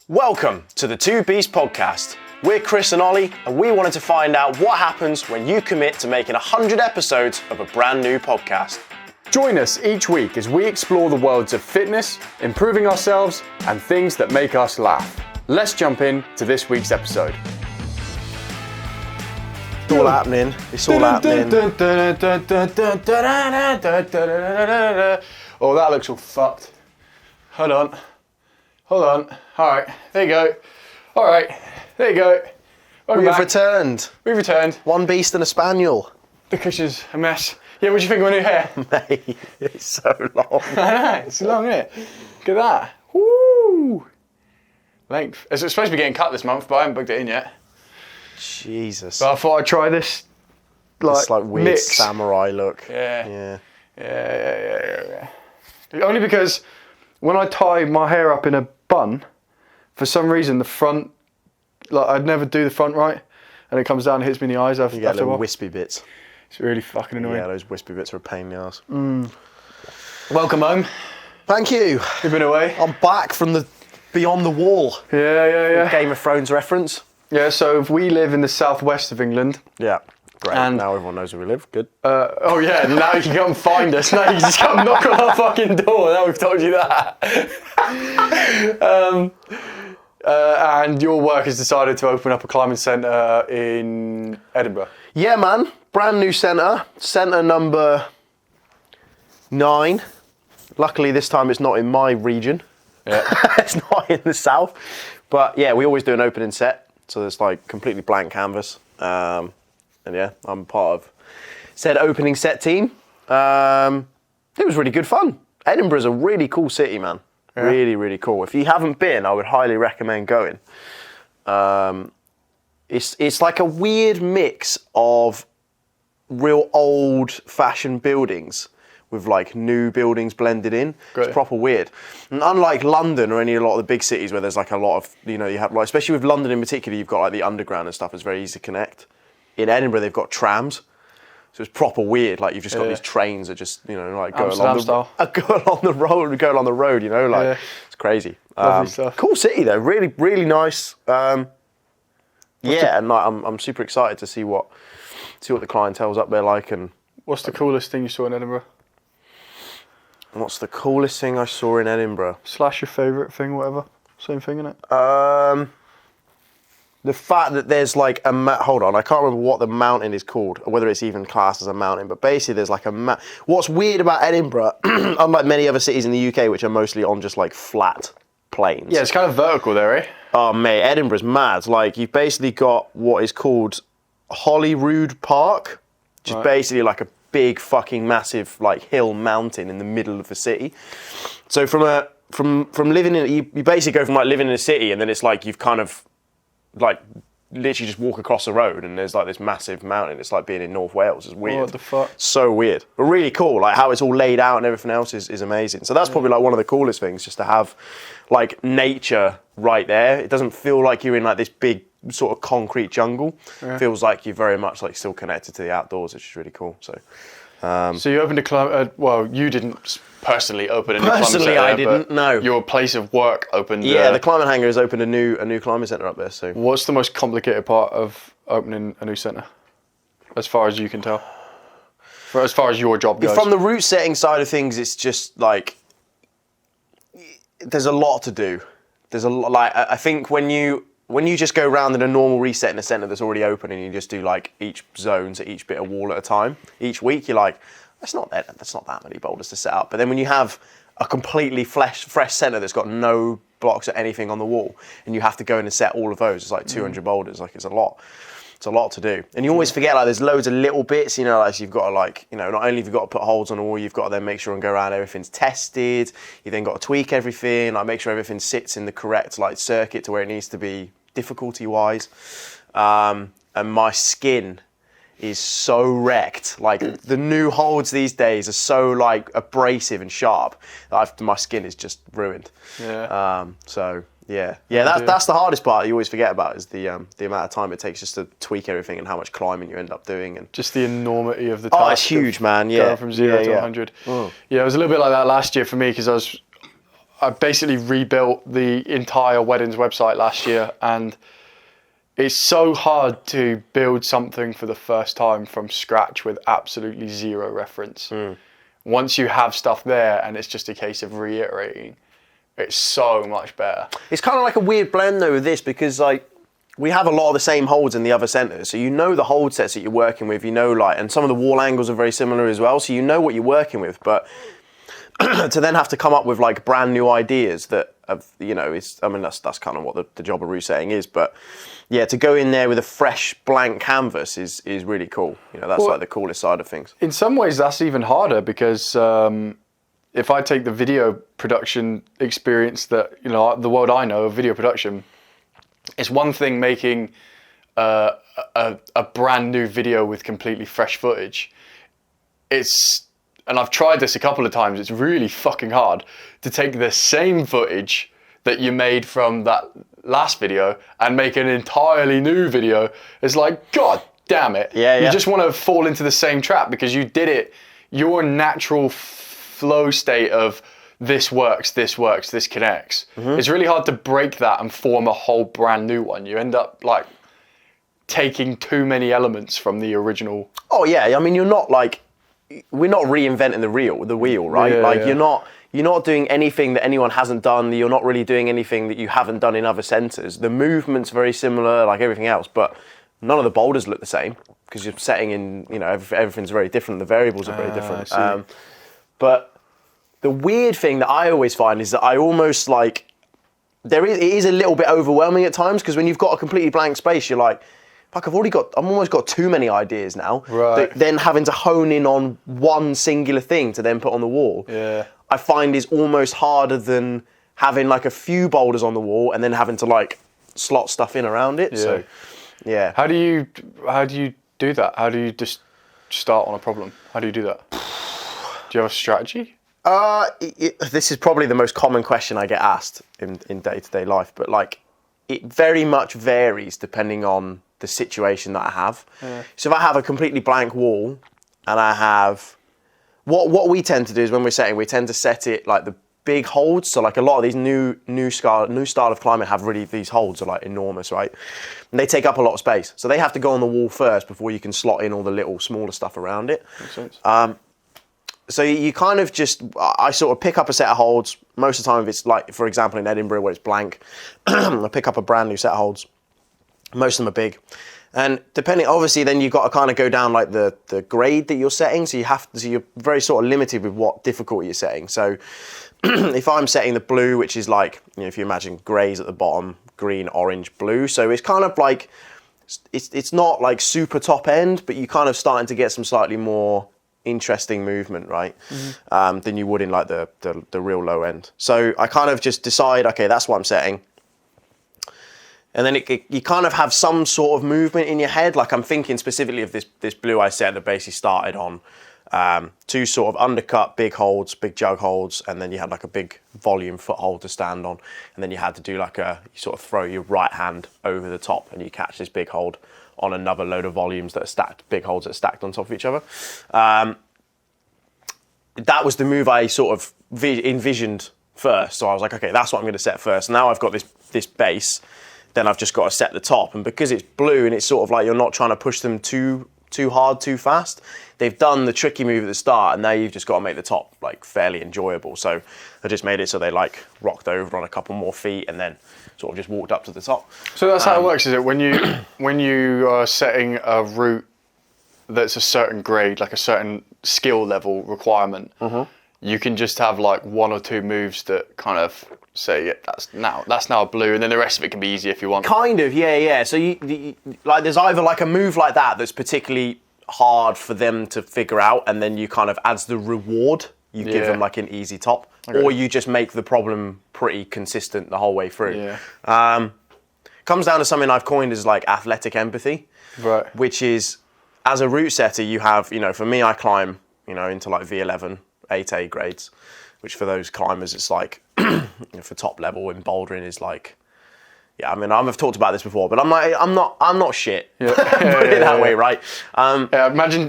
Welcome to the Two Beast Podcast. We're Chris and Ollie, and we wanted to find out what happens when you commit to making 100 episodes of a brand new podcast. Join us each week as we explore the worlds of fitness, improving ourselves, and things that make us laugh. Let's jump in to this week's episode. It's all happening. It's all happening. Oh, that looks all fucked. Hold on. All right, there you go. All right, there you go. We've returned. We've returned. One beast and a spaniel. The cushion's a mess. Yeah, what do you think of my new hair? Mate, it's so long. I know, it's long, isn't it? Look at that. Woo! Length. It's supposed to be getting cut this month, but I haven't booked it in yet. Jesus. But I thought I'd try this. It's like weird mix. samurai look. Yeah. Only because when I tie my hair up in a bun, for some reason the front, like I'd never do the front right, and it comes down and hits me in the eyes after You get a little while. wispy bits. It's really fucking annoying. Yeah, those wispy bits are a pain in the ass. Welcome home. Thank you. You've been away. I'm back from the Beyond the Wall. Yeah. Game of Thrones reference. Yeah, so if we live in the southwest of England. Yeah. Great. And- now everyone knows where we live. Good. Oh yeah, now you can come and find us. Now you can just come knock on our fucking door. Now we've told you that. And your work has decided to open up a climbing centre in Edinburgh. Yeah, man. Brand new centre. Centre number 9. Luckily, this time it's not in my region. Yeah. It's not in the south. But yeah, we always do an opening set. So there's like completely blank canvas. And yeah, I'm part of said opening set team. It was really good fun. Edinburgh's a really cool city, man. Yeah. Really, really cool. If you haven't been, I would highly recommend going. It's like a weird mix of real old-fashioned buildings with like new buildings blended in. Great. It's proper weird. And unlike London or a lot of the big cities where there's like a lot of, you have like, especially with London in particular, you've got like the underground and stuff. It's very easy to connect. In Edinburgh, they've got trams. So it's proper weird. Like you've just got these trains that just, like go along the road, it's crazy. Lovely stuff. Cool city though, really, really nice. And like, I'm super excited to see what the clientele's up there like. And What's the coolest thing you saw in Edinburgh? what's the coolest thing I saw in Edinburgh? / your favourite thing, whatever. Same thing, innit? The fact that there's like hold on, I can't remember what the mountain is called, or whether it's even classed as a mountain, but basically there's like what's weird about Edinburgh, unlike many other cities in the UK, which are mostly on just like flat plains. Yeah, it's kind of vertical there, eh? Oh mate, Edinburgh's mad. Like you've basically got what is called Holyrood Park, which is basically like a big fucking massive like hill mountain in the middle of the city. So from living in, you basically go from like living in a city, and then it's like you've kind of like literally just walk across the road and there's like this massive mountain. It's like being in North Wales. It's weird. What the fuck? So weird, but really cool. Like how it's all laid out and everything else is amazing. So that's probably like one of the coolest things, just to have like nature right there. It doesn't feel like you're in like this big sort of concrete jungle. Yeah. It feels like you're very much like still connected to the outdoors, which is really cool. So So you opened a climb. Well, you didn't personally open a new climbing personally, centre, I didn't. No. Your place of work opened. Yeah, the climbing hangar has opened a new climbing centre up there. So What's the most complicated part of opening a new centre, as far as you can tell? As far as your job goes. from the route setting side of things, it's just like there's a lot to do. There's a lot. Like I think when you just go around in a normal reset in a centre that's already open, and you just do like each zone to each bit of wall at a time, each week you're like, that's not that many boulders to set up. But then when you have a completely fresh centre that's got no blocks or anything on the wall, and you have to go in and set all of those, it's like 200 boulders. Like it's a lot. It's a lot to do. And you always forget, like, there's loads of little bits, like you've got to, like, not only have you got to put holes on the wall, you've got to then make sure and go around everything's tested. You then got to tweak everything, like make sure everything sits in the correct, like, circuit to where it needs to be difficulty-wise. And my skin is so wrecked. Like, the new holds these days are so, like, abrasive and sharp that my skin is just ruined. Yeah. Yeah, that's the hardest part you always forget about, is the amount of time it takes just to tweak everything and how much climbing you end up doing. And just the enormity of the task. Oh, it's huge, man. Yeah. Going from 0 to 100. Oh. Yeah, it was a little bit like that last year for me, because I basically rebuilt the entire weddings website last year, and it's so hard to build something for the first time from scratch with absolutely zero reference. Once you have stuff there and it's just a case of reiterating, it's so much better. It's kind of like a weird blend though with this, because like we have a lot of the same holds in the other centres. So you know the hold sets that you're working with, you know, like, and some of the wall angles are very similar as well. So you know what you're working with, but to then have to come up with like brand new ideas that have, you know, is, I mean, that's kind of what the job of route setting is. But yeah, to go in there with a fresh blank canvas is really cool. You know, that's like the coolest side of things. In some ways, that's even harder because if I take the video production experience that, you know, the world I know of video production, it's one thing making a brand new video with completely fresh footage. And I've tried this a couple of times, it's really fucking hard to take the same footage that you made from that last video and make an entirely new video. It's like, God damn it. Yeah. You just want to fall into the same trap because you did it, your natural flow state of this works, this connects. It's really hard to break that and form a whole brand new one. You end up like taking too many elements from the original. Oh yeah, I mean, we're not reinventing the wheel, right? You're not doing anything that anyone hasn't done. You're not really doing anything that you haven't done in other centres. The movement's very similar, like everything else, but none of the boulders look the same because you're setting in, you know, everything's very different. The variables are very different. But the weird thing that I always find is that I almost like, it is a little bit overwhelming at times because when you've got a completely blank space, you're like, fuck, I've almost got too many ideas now. Right. Then having to hone in on one singular thing to then put on the wall, I find is almost harder than having like a few boulders on the wall and then having to like slot stuff in around it. So, yeah. How do you do that? How do you just start on a problem? How do you do that? Do you have a strategy? This is probably the most common question I get asked in day-to-day life, but like it very much varies depending on the situation that I have. So if I have a completely blank wall and I have, what we tend to do is when we're setting, we tend to set it like the big holds. So like a lot of these new style of climbing have really, these holds are like enormous, right? And they take up a lot of space. So they have to go on the wall first before you can slot in all the little smaller stuff around it. Makes sense. So you kind of just, I sort of pick up a set of holds. Most of the time if it's like, for example, in Edinburgh where it's blank, I pick up a brand new set of holds. Most of them are big. And depending, obviously, then you've got to kind of go down like the grade that you're setting. So you're very sort of limited with what difficulty you're setting. So if I'm setting the blue, which is like, you know, if you imagine greys at the bottom, green, orange, blue. So it's kind of like, it's not like super top end, but you're kind of starting to get some slightly more interesting movement, right? Than you would in like the real low end. So I kind of just decide, okay, that's what I'm setting. And then you kind of have some sort of movement in your head. Like I'm thinking specifically of this blue I set that basically started on two sort of undercut big holds, big jug holds, and then you had like a big volume foothold to stand on. And then you had to do like you sort of throw your right hand over the top and you catch this big hold on another load of volumes that are stacked, big holds that are stacked on top of each other. That was the move I sort of envisioned first. So I was like, okay, that's what I'm going to set first. Now I've got this base. Then I've just got to set the top. And because it's blue and it's sort of like you're not trying to push them too hard, too fast, they've done the tricky move at the start and now you've just got to make the top like fairly enjoyable. So I just made it so they like rocked over on a couple more feet and then sort of just walked up to the top. So that's how it works, is it? When you are setting a route that's a certain grade, like a certain skill level requirement, you can just have like one or two moves that kind of say, yeah, that's now a blue, and then the rest of it can be easy if you want. Kind of, yeah. So you like there's either like a move like that's particularly hard for them to figure out, and then you kind of adds the reward. You give them like an easy top, or you just make the problem pretty consistent the whole way through. Comes down to something I've coined as like athletic empathy, right? Which is, as a route setter, you have, you know, for me, I climb, you know, into like V11, 8A grades, which for those climbers, it's like, you know, for top level in bouldering is like, Yeah, I mean, I've talked about this before, but I'm not shit. Yeah. Put it that way, right? Imagine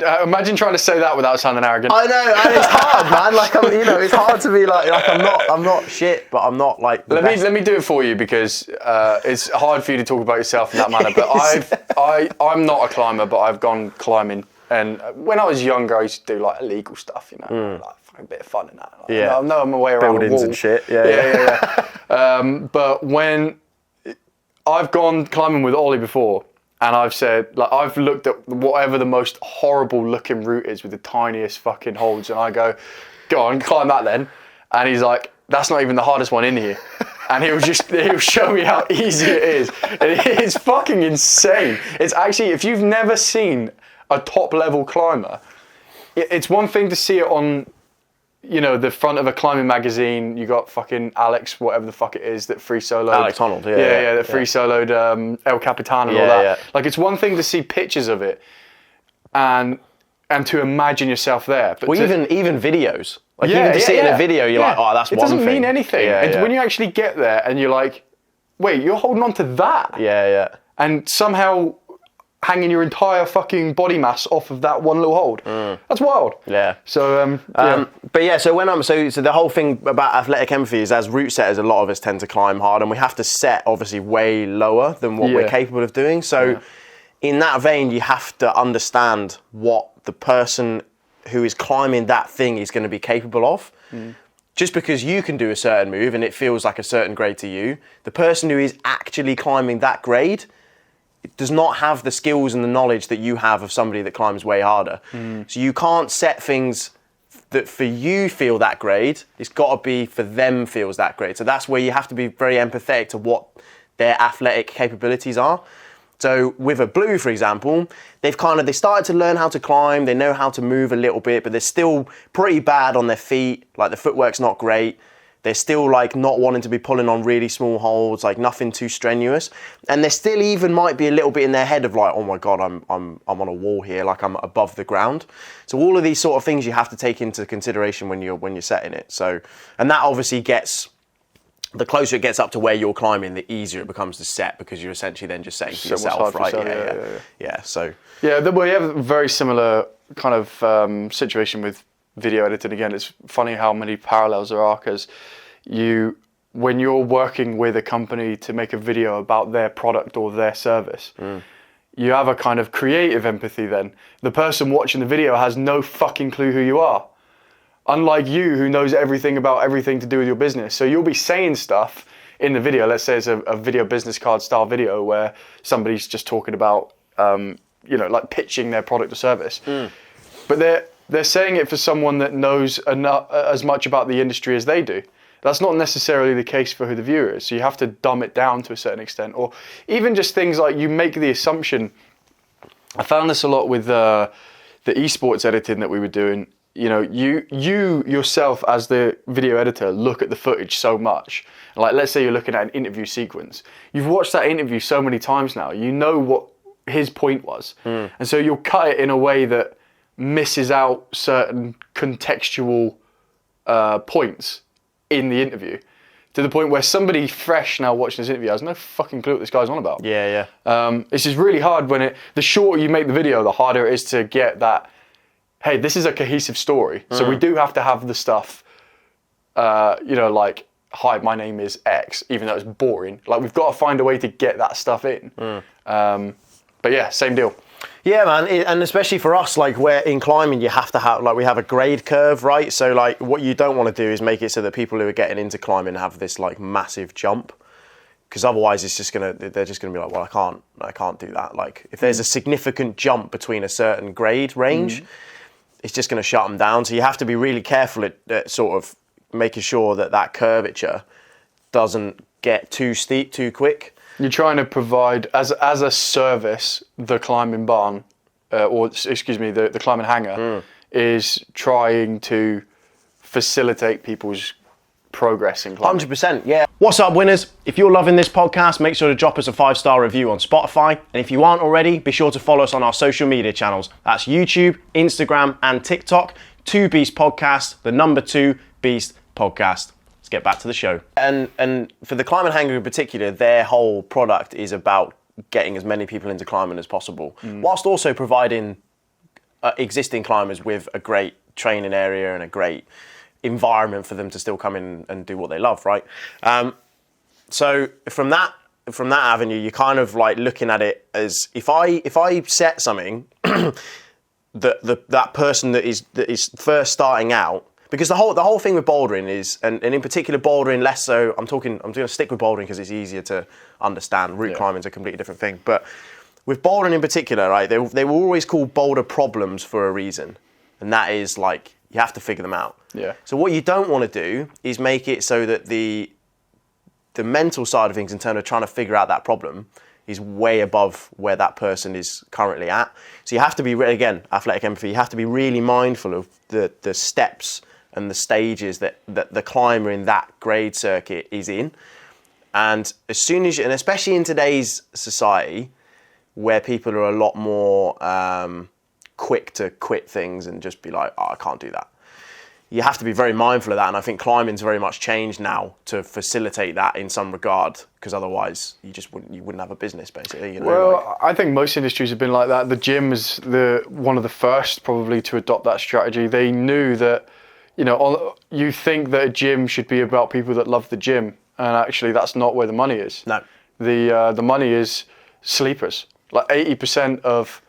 trying to say that without sounding arrogant. I know, and it's hard, man. Like, it's hard to be like I'm not shit, but I'm not like. Let me do it for you, because it's hard for you to talk about yourself in that manner. But I'm not a climber, but I've gone climbing, and when I was younger, I used to do like illegal stuff, like a bit of fun in that. Like, I know my way around buildings a wall and shit. Yeah. But when I've gone climbing with Ollie before, and I've said, like, I've looked at whatever the most horrible looking route is with the tiniest fucking holds, and I go on, climb that then. And he's like, that's not even the hardest one in here. And he'll show me how easy it is. It is fucking insane. It's actually, if you've never seen a top level climber, it's one thing to see it on, the front of a climbing magazine. You got fucking Alex, whatever the fuck it is, that free soloed. Alex Honnold, that free soloed El Capitan and all that. Yeah. Like, it's one thing to see pictures of it and to imagine yourself there. But even videos. Like, even to see it in a video, you're like, oh, that's one thing. It doesn't mean anything. When you actually get there and you're like, wait, you're holding on to that. Yeah. And somehow hanging your entire fucking body mass off of that one little hold. That's wild. Yeah. So, But yeah, so so the whole thing about athletic empathy is, as route setters, a lot of us tend to climb hard, and we have to set obviously way lower than what we're capable of doing. So in that vein, you have to understand what the person who is climbing that thing is going to be capable of. Just because you can do a certain move and it feels like a certain grade to you, the person who is actually climbing that grade does not have the skills and the knowledge that you have of somebody that climbs way harder. So you can't set things that for you feel that grade. It's got to be for them feels that grade. So that's where you have to be very empathetic to what their athletic capabilities are. So with a blue, for example, they started to learn how to climb. They know how to move a little bit, but they're still pretty bad on their feet. Like, the footwork's not great. They're still like not wanting to be pulling on really small holds, like nothing too strenuous. And there still even might be a little bit in their head of like, oh my God, I'm on a wall here, like I'm above the ground. So all of these sort of things you have to take into consideration when you're setting it. So, and that obviously the closer it gets up to where you're climbing, the easier it becomes to set, because you're essentially then just setting for yourself, right? Yeah. So we have a very similar kind of situation with video editing. Again, it's funny how many parallels there are, because when you're working with a company to make a video about their product or their service, you have a kind of creative empathy then. The person watching the video has no fucking clue who you are. Unlike you, who knows everything about everything to do with your business. So you'll be saying stuff in the video. Let's say it's a video business card style video where somebody's just talking about, like pitching their product or service. But they're saying it for someone that knows as much about the industry as they do. That's not necessarily the case for who the viewer is. So you have to dumb it down to a certain extent. Or even just things like, you make the assumption. I found this a lot with the esports editing that we were doing. You yourself as the video editor look at the footage so much. Like, let's say you're looking at an interview sequence. You've watched that interview so many times now. You know what his point was. And so you'll cut it in a way that misses out certain contextual points in the interview, to the point where somebody fresh now watching this interview has no fucking clue what this guy's on about. Yeah. It's just really hard the shorter you make the video, the harder it is to get that, hey, this is a cohesive story. So we do have to have the stuff, like, hi, my name is X, even though it's boring. Like, we've got to find a way to get that stuff in. But yeah, same deal. Yeah, man, and especially for us, like, where in climbing, you have to have, like, we have a grade curve, right? So, like, what you don't want to do is make it so that people who are getting into climbing have this, like, massive jump, because otherwise they're just gonna be like, well, I can't do that. Like, if there's a significant jump between a certain grade range, it's just gonna shut them down. So you have to be really careful at sort of making sure that curvature doesn't get too steep too quick. You're trying to provide, as a service, the climbing barn, the climbing hangar, is trying to facilitate people's progress in climbing. 100%, yeah. What's up, winners? If you're loving this podcast, make sure to drop us a 5-star review on Spotify. And if you aren't already, be sure to follow us on our social media channels. That's YouTube, Instagram, and TikTok. 2 Beast Podcast, the number 2 Beast Podcast. Let's get back to the show. And for the Climb and Hanger in particular, their whole product is about getting as many people into climbing as possible, whilst also providing existing climbers with a great training area and a great environment for them to still come in and do what they love, right? So from that avenue, you're kind of like looking at it as if I set something that person that is first starting out. Because the whole thing with bouldering is, and in particular bouldering less so, I'm going to stick with bouldering because it's easier to understand. Route climbing is a completely different thing. But with bouldering in particular, right, they were always called boulder problems for a reason. And that is like, you have to figure them out. Yeah. So what you don't want to do is make it so that the mental side of things in terms of trying to figure out that problem is way above where that person is currently at. So you have to be, again, athletic empathy, you have to be really mindful of the steps and the stages that the climber in that grade circuit is in. And as soon as and especially in today's society, where people are a lot more quick to quit things and just be like, oh, I can't do that. You have to be very mindful of that. And I think climbing's very much changed now to facilitate that in some regard, because otherwise you wouldn't have a business, basically. You know, well, I think most industries have been like that. The gym is one of the first probably to adopt that strategy. They knew that, you think that a gym should be about people that love the gym, and actually that's not where the money is. No. The money is sleepers. Like 80% of,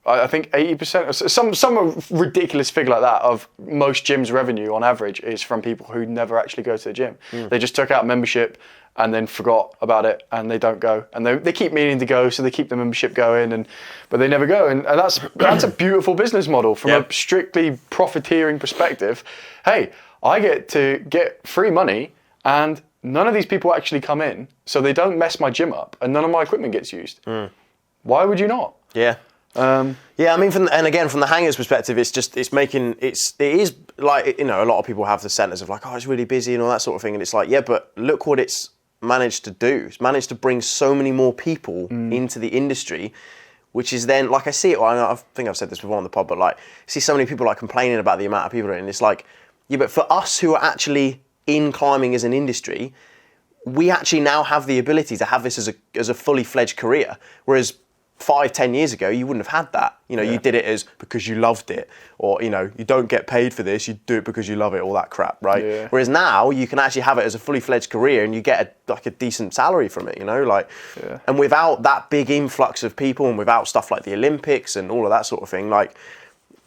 I think 80%, some ridiculous figure like that of most gyms' revenue on average is from people who never actually go to the gym. They just took out membership and then forgot about it, and they don't go. And they keep meaning to go, so they keep the membership going, but they never go. And that's a beautiful business model from a strictly profiteering perspective. Hey, I get to get free money, and none of these people actually come in, so they don't mess my gym up, and none of my equipment gets used. Why would you not? Yeah. I mean, from the hangers' perspective, it is like, a lot of people have the centres of like, oh, it's really busy and all that sort of thing, and it's like, yeah, but look what it's managed to do. It's managed to bring so many more people into the industry, which is then, like, I see it, I think I've said this before on the pod, but like, I see so many people like complaining about the amount of people, and it's like, yeah, but for us who are actually in climbing as an industry, we actually now have the ability to have this as a fully fledged career, whereas 5-10 years ago, you wouldn't have had that. You did it as because you loved it, or you don't get paid for this, you do it because you love it, all that crap, right? Yeah. Whereas now you can actually have it as a fully fledged career, and you get a decent salary from it, And without that big influx of people, and without stuff like the Olympics and all of that sort of thing, like,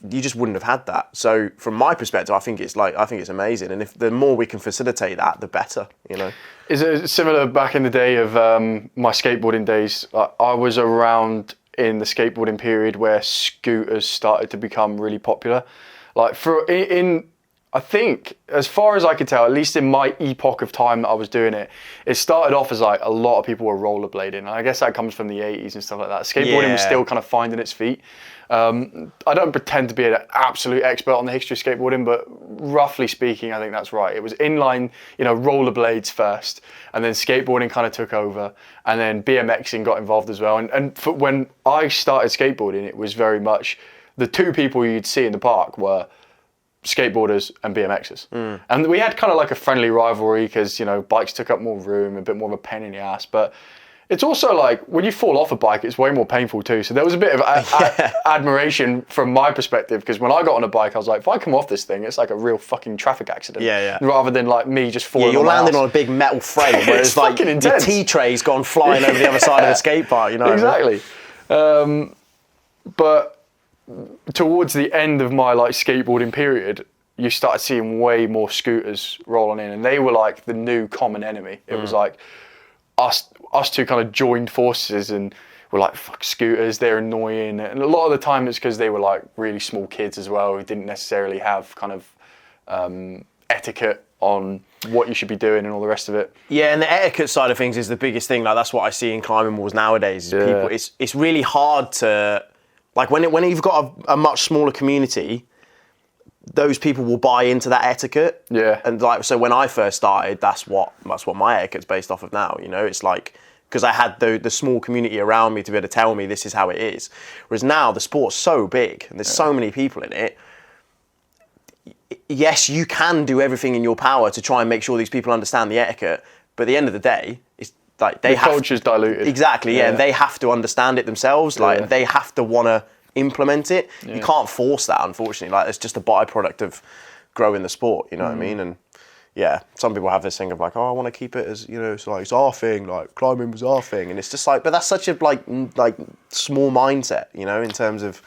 you just wouldn't have had that. So from my perspective, I think it's amazing, and if the more we can facilitate that, the better. Is it similar back in the day of my skateboarding days? I was around in the skateboarding period where scooters started to become really popular. Like I think, as far as I could tell, at least in my epoch of time that I was doing it, it started off as like a lot of people were rollerblading. And I guess that comes from the 80s and stuff like that. Skateboarding was still kind of finding its feet. I don't pretend to be an absolute expert on the history of skateboarding, but roughly speaking, I think that's right. It was inline, rollerblades first, and then skateboarding kind of took over, and then BMXing got involved as well. And when I started skateboarding, it was very much the two people you'd see in the park were skateboarders and BMXers. And we had kind of like a friendly rivalry because, bikes took up more room, a bit more of a pain in the ass, but it's also like when you fall off a bike, it's way more painful too. So there was a bit of admiration from my perspective, because when I got on a bike, I was like, if I come off this thing, it's like a real fucking traffic accident. Rather than like me just falling. You're landing on a big metal frame, whereas like the T-tray's gone flying over the other side of the skate park. Exactly. But towards the end of my like skateboarding period, you started seeing way more scooters rolling in, and they were like the new common enemy. It was like us two kind of joined forces and were like, fuck scooters, they're annoying. And a lot of the time it's because they were like really small kids as well, who didn't necessarily have kind of etiquette on what you should be doing and all the rest of it. Yeah, and the etiquette side of things is the biggest thing. Like, that's what I see in climbing walls nowadays. Is people, it's really hard to, like, when you've got a much smaller community, those people will buy into that etiquette. Yeah. And like, so when I first started, that's what my etiquette's based off of now. It's like, because I had the small community around me to be able to tell me this is how it is. Whereas now the sport's so big and there's so many people in it. yes, you can do everything in your power to try and make sure these people understand the etiquette, but at the end of the day, it's like the culture's diluted. Exactly, yeah. They have to understand it themselves. Like they have to want to implement it. You can't force that, unfortunately. Like it's just a byproduct of growing the sport. You know what I mean? And yeah, some people have this thing of like, oh, I want to keep it as, you know, it's like it's our thing. Like climbing was our thing, and it's just like, but that's such a like small mindset, you know, in terms of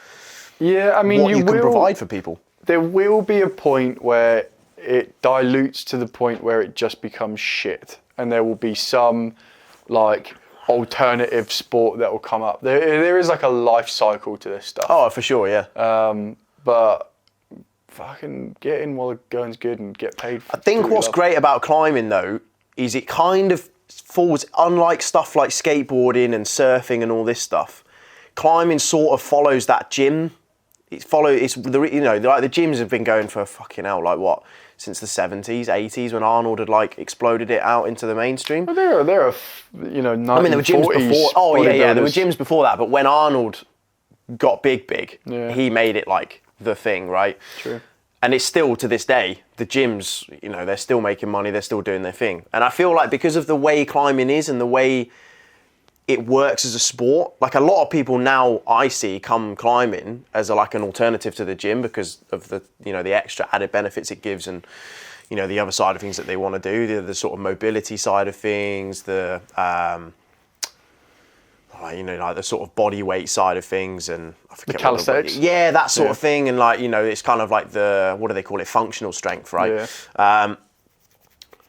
I mean, what you can provide for people. There will be a point where it dilutes to the point where it just becomes shit, and there will be some like alternative sport that will come up. There is like a life cycle to this stuff. Oh, for sure, yeah. But fucking get in while the going's good and get paid for it. I think what's great about climbing though is it kind of falls, unlike stuff like skateboarding and surfing and all this stuff, climbing sort of follows that gym. It's the, you know, like the gyms have been going for fucking hell, like what, since the 70s, 80s when Arnold had like exploded it out into the mainstream. Well, there are, you know, 1940s. I mean, there were gyms before. Oh yeah, there were gyms before that. But when Arnold got big, he made it like the thing, right? True. And it's still to this day, the gyms, you know, they're still making money, they're still doing their thing. And I feel like because of the way climbing is and the way it works as a sport, like a lot of people now I see come climbing as like an alternative to the gym because of the, you know, the extra added benefits it gives and, you know, the other side of things that they want to do, the sort of mobility side of things, the, you know, like the sort of body weight side of things and I forget the calisthenics. Yeah, that sort of thing. And like, you know, it's kind of like the, what do they call it? Functional strength, right? Yeah.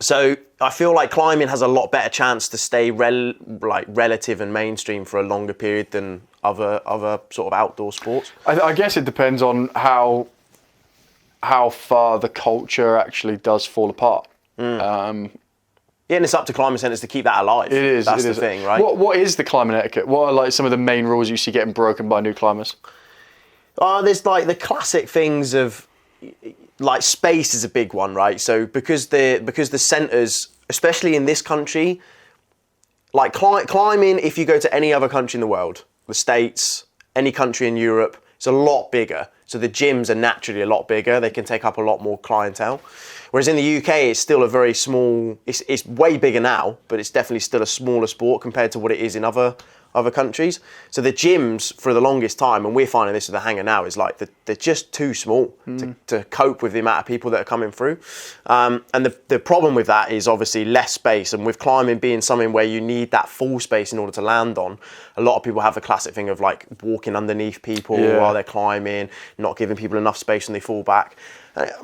So I feel like climbing has a lot better chance to stay relative and mainstream for a longer period than other sort of outdoor sports. I guess it depends on how far the culture actually does fall apart. Yeah, and it's up to climbing centres to keep that alive. It is. That's the thing, right? What is the climbing etiquette? What are like some of the main rules you see getting broken by new climbers? There's like the classic things of like space is a big one, right? So because the centres, especially in this country, like climbing, if you go to any other country in the world, the States, any country in Europe, it's a lot bigger. So the gyms are naturally a lot bigger. They can take up a lot more clientele. Whereas in the UK, it's still a very small, it's way bigger now, but it's definitely still a smaller sport compared to what it is in other countries. So the gyms, for the longest time, and we're finding this with the hangar now, is like they're just too small to cope with the amount of people that are coming through. And the problem with that is obviously less space. And with climbing being something where you need that full space in order to land on, a lot of people have the classic thing of like walking underneath people while they're climbing, not giving people enough space when they fall back.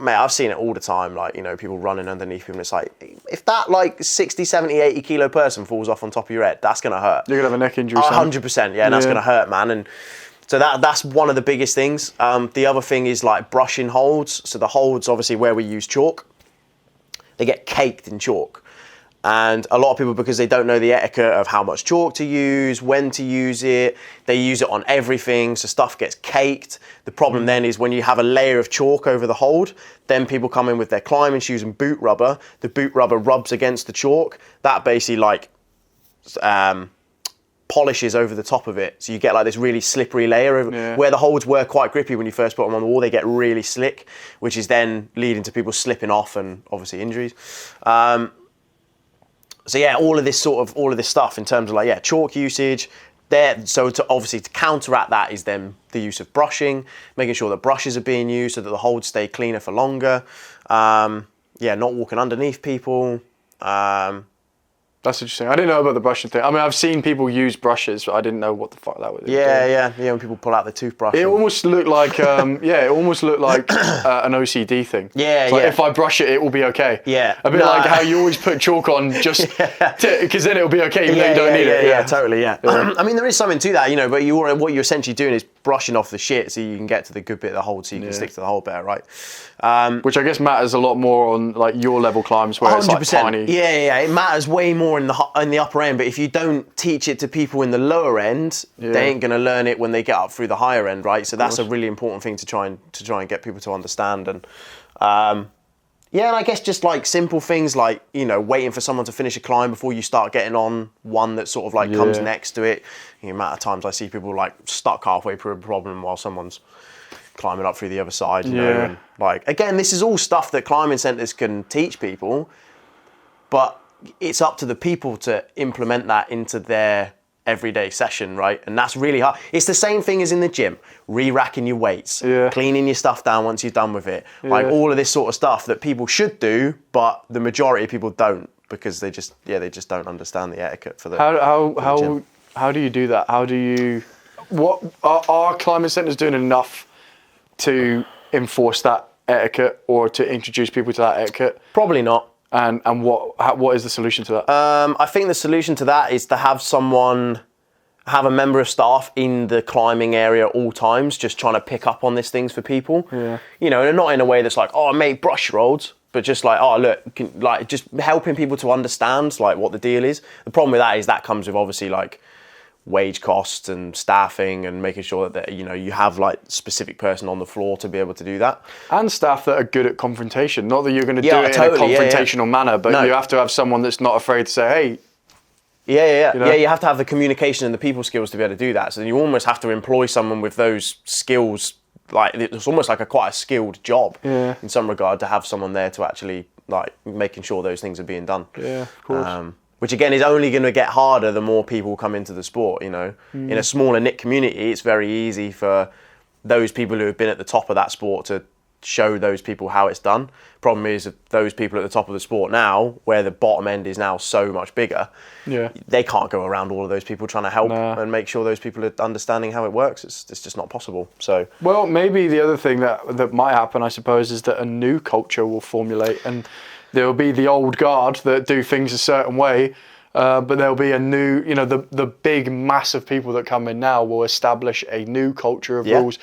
Mate, I've seen it all the time, like, you know, people running underneath people, and it's like, if that, like, 60, 70, 80 kilo person falls off on top of your head, that's going to hurt. You're going to have a neck injury. 100%, yeah, and that's going to hurt, man. And so that's one of the biggest things. The other thing is, like, brushing holds. So the holds, obviously, where we use chalk, they get caked in chalk. And a lot of people, because they don't know the etiquette of how much chalk to use, when to use it, they use it on everything, so stuff gets caked. The problem then is when you have a layer of chalk over the hold, then people come in with their climbing shoes and boot rubber. The boot rubber rubs against the chalk. That basically like polishes over the top of it. So you get like this really slippery layer of where the holds were quite grippy when you first put them on the wall, they get really slick, which is then leading to people slipping off and obviously injuries. So yeah, all of this stuff in terms of like, chalk usage there. So to counteract that is then the use of brushing, making sure that brushes are being used so that the holds stay cleaner for longer. Not walking underneath people. That's interesting. I didn't know about the brushing thing. I mean, I've seen people use brushes, but I didn't know what the fuck that was. Yeah. When people pull out the toothbrush. It almost looked like, an OCD thing. Yeah, like if I brush it, it will be okay. Yeah. A bit like how you always put chalk on just because then it'll be okay even though you don't need it. Yeah, totally. Yeah. I mean, there is something to that, you know. But what you're essentially doing is brushing off the shit so you can get to the good bit of the hold, so you can stick to the hold better, right? Which I guess matters a lot more on like your level climbs where 100%. It's like tiny. Yeah. It matters way more in the upper end, but if you don't teach it to people in the lower end, they ain't gonna learn it when they get up through the higher end, right? So that's a really important thing to try and get people to understand. And and I guess just like simple things like, you know, waiting for someone to finish a climb before you start getting on one that sort of like comes next to it. The amount of times I see people like stuck halfway through a problem while someone's climbing up through the other side, you know, and like, again, this is all stuff that climbing centres can teach people, but it's up to the people to implement that into their everyday session, right? And that's really hard. It's the same thing as in the gym, re-racking your weights, cleaning your stuff down once you're done with it, like all of this sort of stuff that people should do, but the majority of people don't, because they just don't understand the etiquette for the how do you do that? How do you, what are climbing centres doing enough to enforce that etiquette or to introduce people to that etiquette? Probably not. And what is the solution to that? I think the solution to that is to have a member of staff in the climbing area at all times, just trying to pick up on these things for people. Yeah. You know, and not in a way that's like, oh, mate, brush your roads, but just like, oh, look, like just helping people to understand like what the deal is. The problem with that is that comes with obviously like wage costs and staffing and making sure that, you know, you have like specific person on the floor to be able to do that. And staff that are good at confrontation. Not that you're going to do it in a confrontational manner, but you have to have someone that's not afraid to say, hey. You know? You have to have the communication and the people skills to be able to do that. So you almost have to employ someone with those skills. Like it's almost like quite a skilled job in some regard to have someone there to actually like making sure those things are being done. Yeah, of course. Which again is only going to get harder the more people come into the sport, you know. In a smaller knit community, it's very easy for those people who have been at the top of that sport to show those people how it's done. Problem is those people at the top of the sport now, where the bottom end is now so much bigger, they can't go around all of those people trying to help and make sure those people are understanding how it works. It's just not possible. So, well, maybe the other thing that might happen, I suppose, is that a new culture will formulate, and there will be the old guard that do things a certain way, but there'll be a new, you know, the big mass of people that come in now will establish a new culture of rules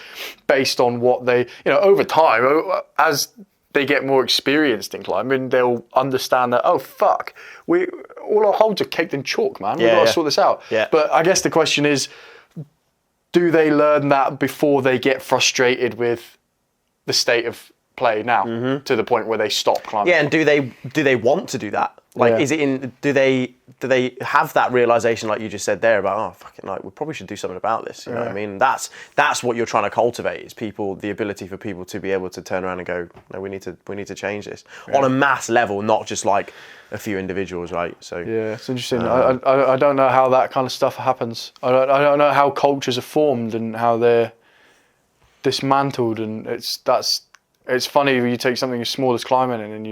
based on what they, you know, over time, as they get more experienced in climbing, they'll understand that, oh, fuck, all our holds are caked in chalk, man. We've got to sort this out. Yeah. But I guess the question is, do they learn that before they get frustrated with the state of play now to the point where they stop climbing? Yeah, and do they want to do that? Like, is it in? Do they have that realization, like you just said there, about, oh, fucking, like we probably should do something about this? You know what I mean? That's what you're trying to cultivate, is people, the ability for people to be able to turn around and go, no, we need to change this on a mass level, not just like a few individuals, right? So yeah, it's interesting. I don't know how that kind of stuff happens. I don't know how cultures are formed and how they're dismantled, and it's funny when you take something as small as climbing and then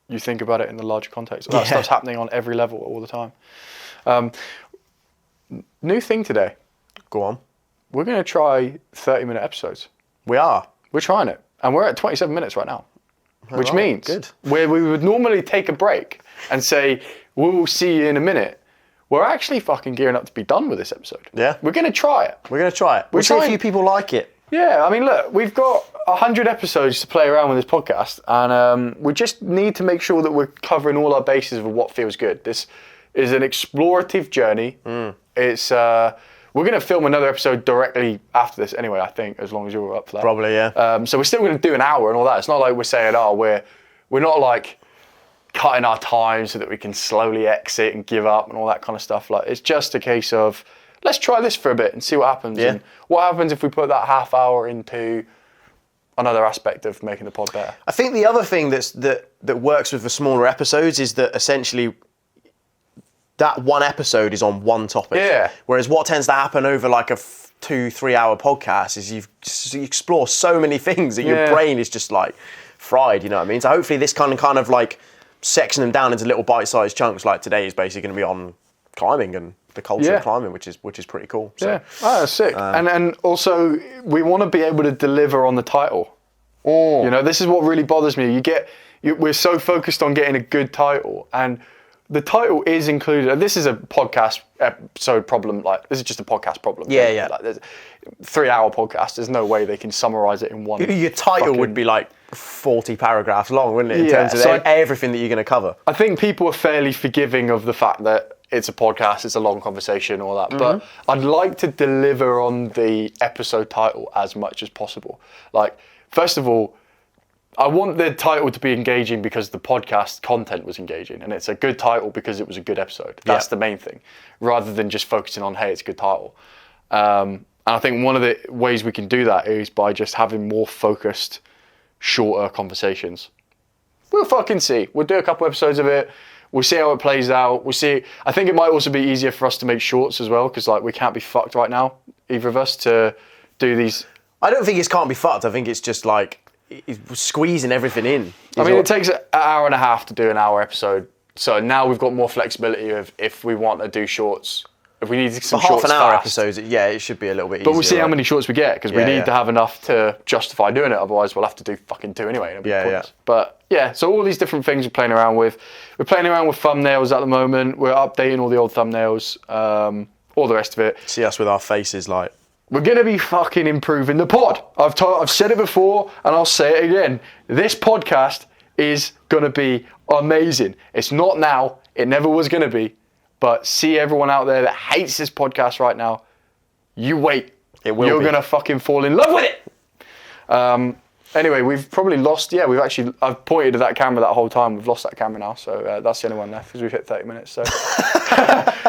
you think about it in the larger context. That stuff's happening on every level all the time. New thing today. Go on. We're going to try 30-minute episodes. We're trying it. And we're at 27 minutes right now. Which means where we would normally take a break and say, we'll see you in a minute, we're actually fucking gearing up to be done with this episode. Yeah. We're going to try it. We'll see a few people like it. Yeah, I mean, look, we've got 100 episodes to play around with this podcast, and we just need to make sure that we're covering all our bases of what feels good. This is an explorative journey. It's we're going to film another episode directly after this anyway, I think, as long as you're up for that. Probably, yeah. So we're still going to do an hour and all that. It's not like we're saying, oh, we're not like cutting our time so that we can slowly exit and give up and all that kind of stuff. Like, it's just a case of, let's try this for a bit and see what happens. Yeah. And what happens if we put that half hour into another aspect of making the pod better? I think the other thing that works with the smaller episodes is that essentially that one episode is on one topic. Yeah. Whereas what tends to happen over like a 2-3 hour podcast is you explore so many things that your brain is just like fried, you know what I mean? So hopefully this kind of like section them down into little bite-sized chunks, like today is basically going to be on climbing and the culture of climbing, which is pretty cool. So, yeah, that's sick. And also we want to be able to deliver on the title. You know, this is what really bothers me. We're so focused on getting a good title, and the title is included. And this is a podcast episode problem. Like, this is just a podcast problem. Yeah. Like, there's 3-hour podcast. There's no way they can summarize it in one. Your title would be like 40 paragraphs long, wouldn't it? In terms of everything that you're going to cover. I think people are fairly forgiving of the fact that it's a podcast, it's a long conversation, all that. But I'd like to deliver on the episode title as much as possible. Like, first of all, I want the title to be engaging because the podcast content was engaging, and it's a good title because it was a good episode. That's the main thing, rather than just focusing on, hey, it's a good title. And I think one of the ways we can do that is by just having more focused, shorter conversations. We'll fucking see. We'll do a couple episodes of it. We'll see how it plays out. We'll see. I think it might also be easier for us to make shorts as well, because like we can't be fucked right now, either of us, to do these. I don't think it can't be fucked. I think it's just like squeezing everything in. I mean, it takes an hour and a half to do an hour episode. So now we've got more flexibility of if we want to do shorts. If we need some For shorts half an hour fast. episodes, yeah, it should be a little bit easier. But we'll see how many shorts we get, because we Yeah, need yeah. to have enough to justify doing it. Otherwise, we'll have to do fucking 2 anyway. It'll be pointless. But yeah, so all these different things we're playing around with. We're playing around with thumbnails at the moment. We're updating all the old thumbnails, all the rest of it. See us with our faces like. We're going to be fucking improving the pod. I've said it before, and I'll say it again. This podcast is going to be amazing. It's not now. It never was going to be. But see everyone out there that hates this podcast right now, you wait. It will You're be. going to fucking fall in love with it. Anyway, we've probably lost, I've pointed at that camera that whole time. We've lost that camera now, so that's the only one left, because we've hit 30 minutes. So,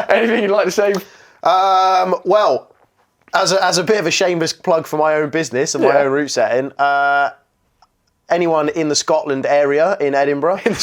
anything you'd like to say? Well, as a bit of a shameless plug for my own business and my own route setting, anyone in the Scotland area in Edinburgh, In the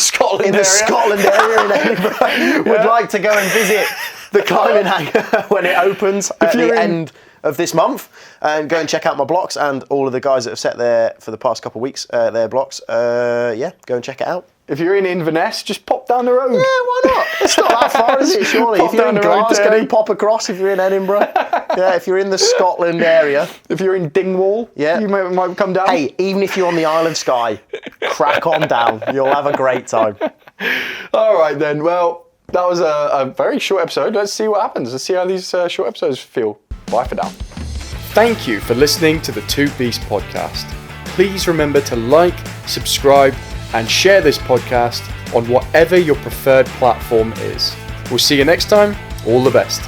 Scotland area in Edinburgh, would like to go and visit the climbing hangar when it opens at the end of this month, and go and check out my blocks and all of the guys that have set there for the past couple of weeks, their blocks. Go and check it out. If you're in Inverness, just pop down the road. Yeah, why not? It's not that far, is it, surely? Pop If you're down in the road, Glasgow, Teddy. pop across. If you're in Edinburgh. Yeah, if you're in the Scotland area. If you're in Dingwall, you might come down. Hey, even if you're on the Isle of Skye, crack on down. You'll have a great time. All right, then. Well, that was a very short episode. Let's see what happens. Let's see how these short episodes feel. Bye for now. Thank you for listening to the Two Beast podcast. Please remember to like, subscribe, and share this podcast on whatever your preferred platform is. We'll see you next time. All the best.